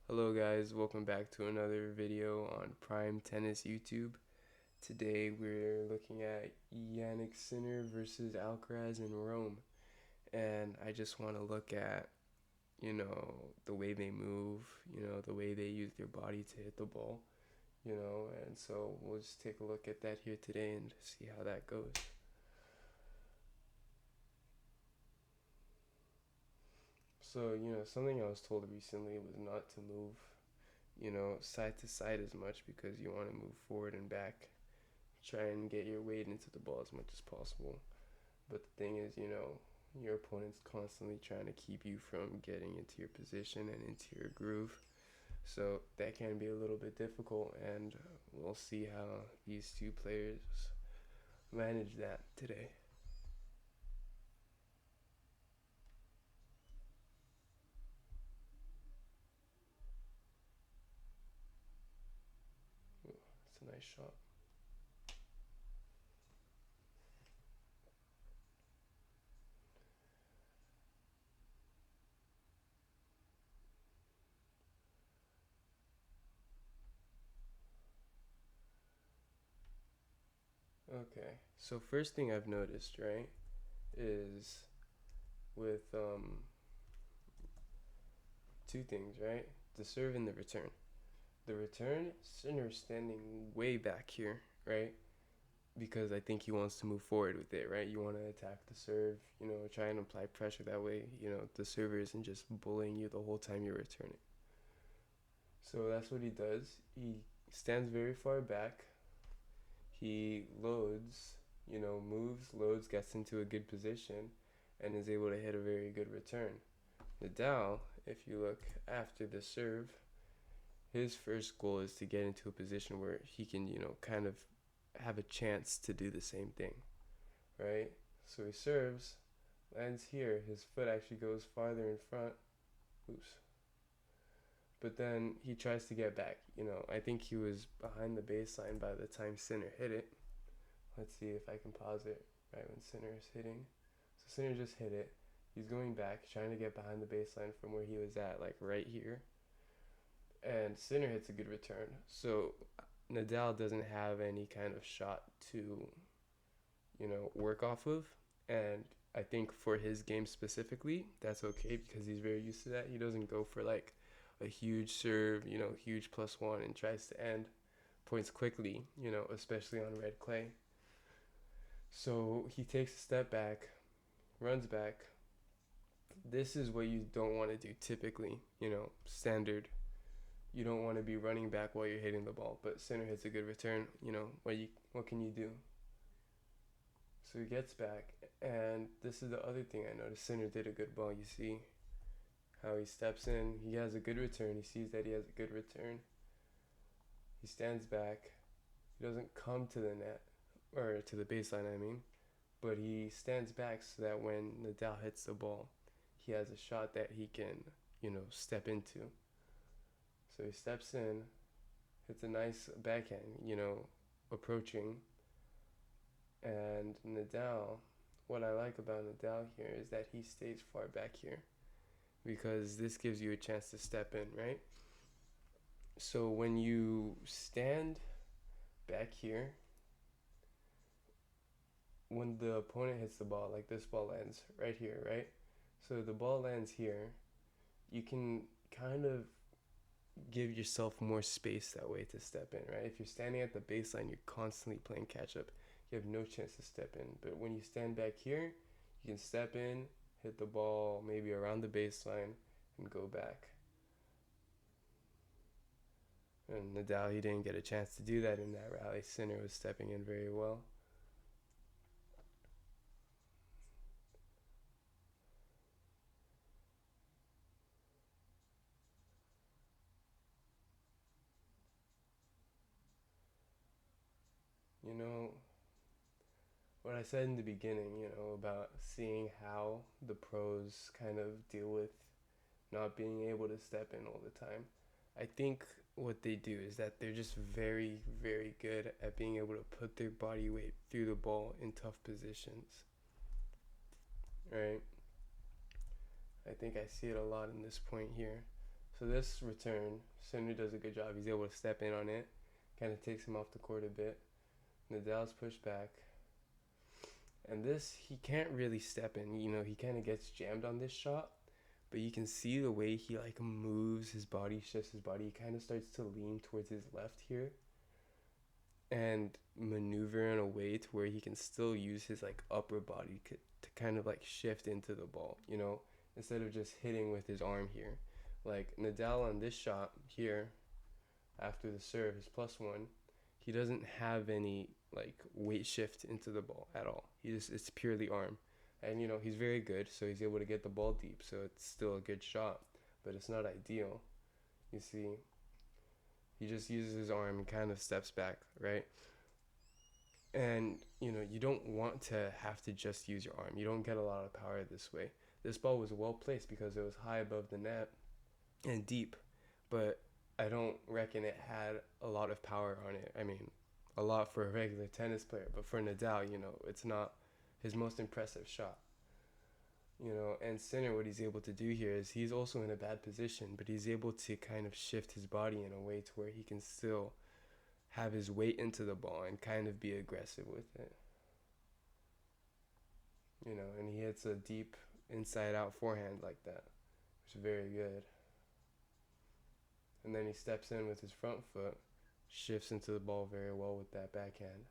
Hello guys, welcome back to another video on Prime Tennis YouTube. Today we're looking at Jannik Sinner versus Alcaraz in Rome. And I just want to look at, the way they move, the way they use their body to hit the ball, and so we'll just take a look at that here today and see how that goes. So, something I was told recently was not to move, side to side as much because you want to move forward and back, try and get your weight into the ball as much as possible. But the thing is, your opponent's constantly trying to keep you from getting into your position and into your groove. So that can be a little bit difficult, and we'll see how these two players manage that today. Ooh, that's a nice shot. Okay, so first thing I've noticed, right, is with two things, right? The serve and the return. The return, Sinner standing way back here, right? Because I think he wants to move forward with it, right? You want to attack the serve, try and apply pressure that way. The server isn't just bullying you the whole time you're returning. So that's what he does. He stands very far back. He loads, moves, loads, gets into a good position, and is able to hit a very good return. Nadal, if you look after the serve, his first goal is to get into a position where he can, kind of have a chance to do the same thing, right? So he serves, lands here. His foot actually goes farther in front. Oops. But then he tries to get back. I think he was behind the baseline by the time Sinner hit it. Let's see if I can pause it right when Sinner is hitting. So Sinner just hit it. He's going back, trying to get behind the baseline from where he was at, like right here. And Sinner hits a good return. So Nadal doesn't have any kind of shot to, work off of. And I think for his game specifically, that's okay because he's very used to that. He doesn't go for like a huge serve, huge +1 and tries to end points quickly, especially on red clay. So he takes a step back, runs back. This is what you don't want to do typically, standard. You don't want to be running back while you're hitting the ball, but Sinner hits a good return. What can you do? So he gets back, and this is the other thing I noticed. Sinner did a good ball. You see how he steps in. He has a good return. He sees that he has a good return. He stands back. He doesn't come to the net, or to the baseline, I mean, but he stands back so that when Nadal hits the ball, he has a shot that he can, step into. So he steps in, hits a nice backhand, approaching. And Nadal, what I like about Nadal here is that he stays far back here because this gives you a chance to step in, right? So when you stand back here, when the opponent hits the ball, like this ball lands right here, right? So the ball lands here, you can kind of give yourself more space that way to step in, right? If you're standing at the baseline, you're constantly playing catch up. You have no chance to step in. But when you stand back here, you can step in, hit the ball maybe around the baseline, and go back. And Nadal, he didn't get a chance to do that in that rally. Sinner was stepping in very well. You know, what I said in the beginning, about seeing how the pros kind of deal with not being able to step in all the time. I think what they do is that they're just very, very good at being able to put their body weight through the ball in tough positions, right? I think I see it a lot in this point here. So this return, Sinner does a good job. He's able to step in on it, kind of takes him off the court a bit. Nadal's pushed back. And this, he can't really step in. You know, he kind of gets jammed on this shot. But you can see the way he like moves his body, shifts his body. He kind of starts to lean towards his left here and maneuver in a way to where he can still use his like upper body to kind of like shift into the ball, you know, instead of just hitting with his arm here. Like Nadal on this shot here, after the serve, his +1, he doesn't have any like weight shift into the ball at all. It's purely arm. And you know, he's very good, so he's able to get the ball deep, so it's still a good shot, but it's not ideal. You see, he just uses his arm and kind of steps back, right? And you know, you don't want to have to just use your arm. You don't get a lot of power this way. This ball was well placed because it was high above the net and deep, but I don't reckon it had a lot of power on it. I mean, a lot for a regular tennis player, but for Nadal, you know, it's not his most impressive shot. You know, and Sinner, what he's able to do here is he's also in a bad position, but he's able to kind of shift his body in a way to where he can still have his weight into the ball and kind of be aggressive with it. You know, and he hits a deep inside out forehand like that, which is very good. And then he steps in with his front foot, shifts into the ball very well with that backhand.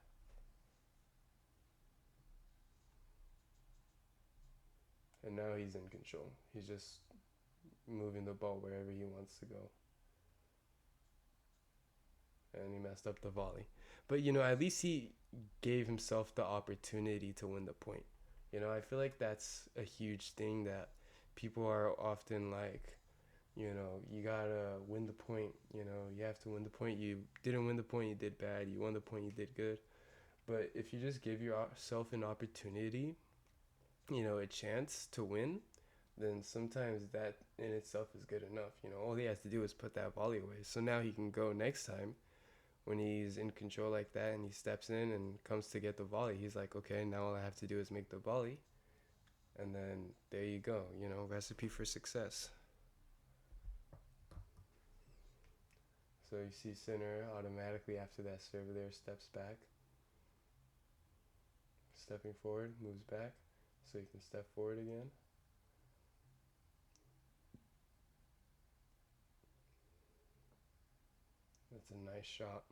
And now he's in control. He's just moving the ball wherever he wants to go. And he messed up the volley. But, you know, at least he gave himself the opportunity to win the point. You know, I feel like that's a huge thing that people are often like, you know, you gotta win the point. You know, you have to win the point. You didn't win the point, you did bad. You won the point, you did good. But if you just give yourself an opportunity, you know, a chance to win, then sometimes that in itself is good enough. You know, all he has to do is put that volley away. So now he can go next time when he's in control like that and he steps in and comes to get the volley. He's like, okay, now all I have to do is make the volley. And then there you go, you know, recipe for success. So you see Sinner automatically after that serve there steps back. Stepping forward, moves back, so he can step forward again. That's a nice shot.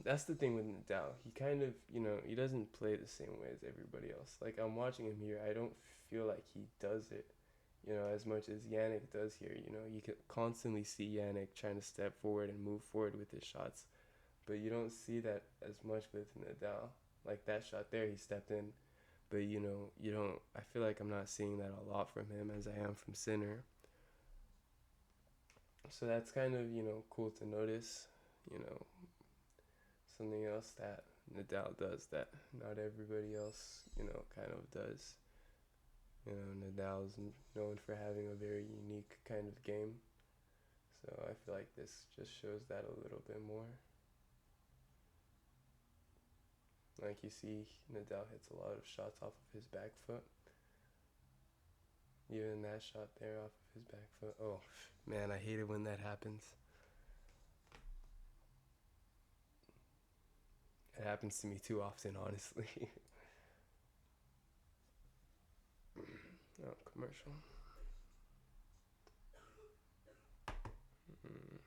That's the thing with Nadal. He kind of, you know, he doesn't play the same way as everybody else. Like, I'm watching him here, I don't feel like he does it, you know, as much as Yannick does here. You know, you can constantly see Yannick trying to step forward and move forward with his shots, but you don't see that as much with Nadal. Like that shot there, he stepped in, but you know, you don't. I feel like I'm not seeing that a lot from him as I am from Sinner. So that's kind of, you know, cool to notice. You know, something else that Nadal does that not everybody else, you know, kind of does. You know, Nadal's known for having a very unique kind of game. So I feel like this just shows that a little bit more. Like you see, Nadal hits a lot of shots off of his back foot. Even that shot there off of his back foot. Oh, man, I hate it when that happens. It happens to me too often, honestly. Oh, commercial. Mm.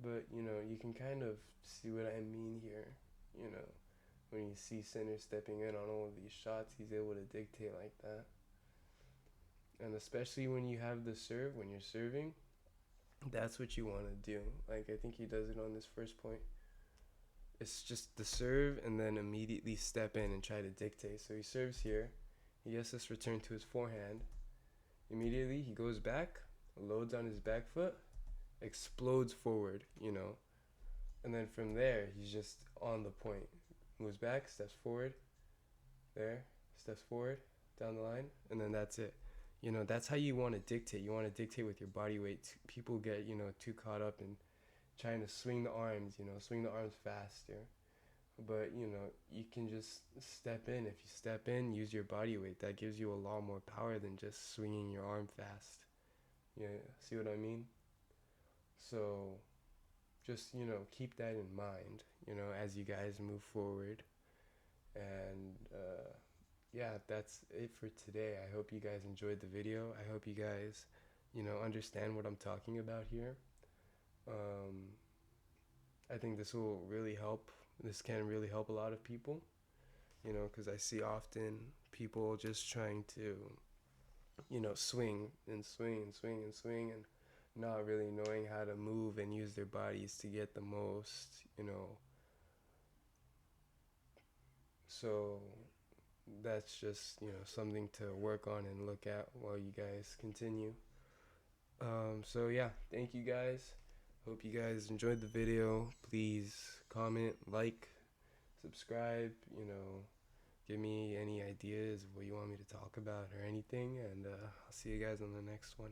But, you know, you can kind of see what I mean here. You know, when you see Sinner stepping in on all of these shots, he's able to dictate like that. And especially when you have the serve, when you're serving, that's what you want to do. Like, I think he does it on this first point. It's just the serve and then immediately step in and try to dictate. So he serves here. He gets this return to his forehand. Immediately he goes back, loads on his back foot, explodes forward, you know. And then from there, he's just on the point. Moves back, steps forward, there, steps forward, down the line, and then that's it. You know, that's how you want to dictate. You want to dictate with your body weight. People get, you know, too caught up in trying to swing the arms, you know, swing the arms faster. But you can just step in. If you step in, use your body weight. That gives you a lot more power than just swinging your arm fast. Yeah, see what I mean? So just keep that in mind. As you guys move forward. And yeah, that's it for today. I hope you guys enjoyed the video. I hope you guys understand what I'm talking about here. Um, I think this will really help. This can really help a lot of people, because I see often people just trying to, swing and swing and swing and swing and not really knowing how to move and use their bodies to get the most. So that's just, something to work on and look at while you guys continue. So yeah, thank you guys. Hope you guys enjoyed the video. Please comment, like, subscribe, give me any ideas of what you want me to talk about or anything, and I'll see you guys on the next one.